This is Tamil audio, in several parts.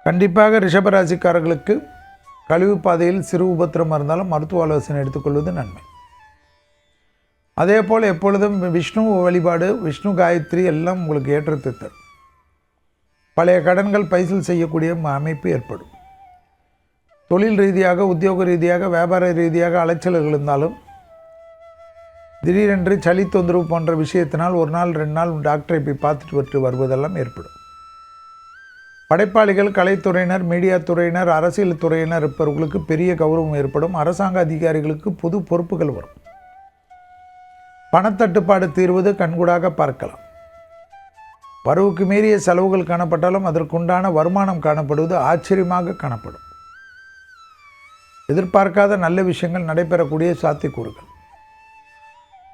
கண்டிப்பாக ரிஷபராசிக்காரர்களுக்கு கழிவு பாதையில் சிறு உபத்திரம் இருந்தாலும் மருத்துவ ஆலோசனை எடுத்துக்கொள்வது நன்மை. அதே போல் எப்பொழுதும் விஷ்ணு வழிபாடு, விஷ்ணு காயத்ரி எல்லாம் உங்களுக்கு ஏற்றத்தை தரும். பழைய கடன்கள் பைசல் செய்யக்கூடிய அமைப்பு ஏற்படும். தொழில் ரீதியாக, உத்தியோக ரீதியாக, வியாபார ரீதியாக அலைச்சல்கள் இருந்தாலும் திடீரென்று சளி தொந்தரவு போன்ற விஷயத்தினால் ஒரு நாள் 2 நாள் டாக்டரை போய் பார்த்துட்டு வருவதெல்லாம் ஏற்படும். படைப்பாளிகள், கலைத்துறையினர், மீடியா துறையினர், அரசியல் துறையினர் இருப்பவர்களுக்கு பெரிய கௌரவம் ஏற்படும். அரசாங்க அதிகாரிகளுக்கு புது பொறுப்புகள் வரும். பணத்தட்டுப்பாடு தீர்வது கண்கூடாக பார்க்கலாம். வரவுக்கு மீறிய செலவுகள் காணப்பட்டாலும் அதற்குண்டான வருமானம் காணப்படுவது ஆச்சரியமாக காணப்படும். எதிர்பார்க்காத நல்ல விஷயங்கள் நடைபெறக்கூடிய சாத்தியக்கூறுகள்.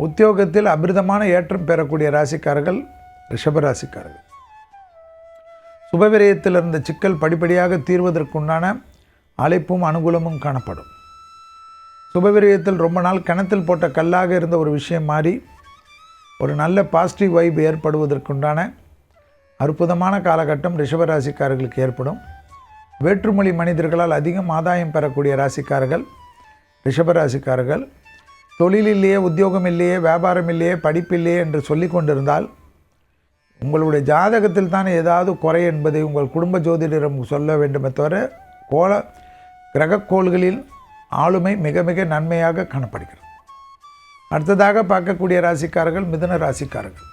உத்தியோகத்தில் அபிரிதமான ஏற்றம் பெறக்கூடிய ராசிக்காரர்கள் ரிஷபராசிக்காரர்கள். சுபவிரயத்தில் இருந்த சிக்கல் படிப்படியாக தீர்வதற்குண்டான அழைப்பும் அனுகூலமும் காணப்படும். சுபவிரயத்தில் ரொம்ப நாள் கிணத்தில் போட்ட கல்லாக இருந்த ஒரு விஷயம் மாறி ஒரு நல்ல பாசிட்டிவ் வைப் ஏற்படுவதற்குண்டான அற்புதமான காலகட்டம் ரிஷபராசிக்காரர்களுக்கு ஏற்படும். வேற்றுமொழி மனிதர்களால் அதிகம் ஆதாயம் பெறக்கூடிய ராசிக்காரர்கள் ரிஷபராசிக்காரர்கள். தொழிலிலேயே, உத்தியோகம் இல்லையே, வியாபாரம் இல்லையே, படிப்பில்லையே என்று சொல்லி கொண்டிருந்தால் உங்களுடைய ஜாதகத்தில் தான் ஏதாவது குறை என்பதை உங்கள் குடும்ப ஜோதிடரிடம் சொல்ல வேண்டுமே தவிர கிரகக்கோள்களில் ஆளுமை மிக மிக நன்மையாக காணப்படுகிறது. அடுத்ததாக பார்க்கக்கூடிய ராசிக்காரர்கள் மிதுன ராசிக்காரர்கள்.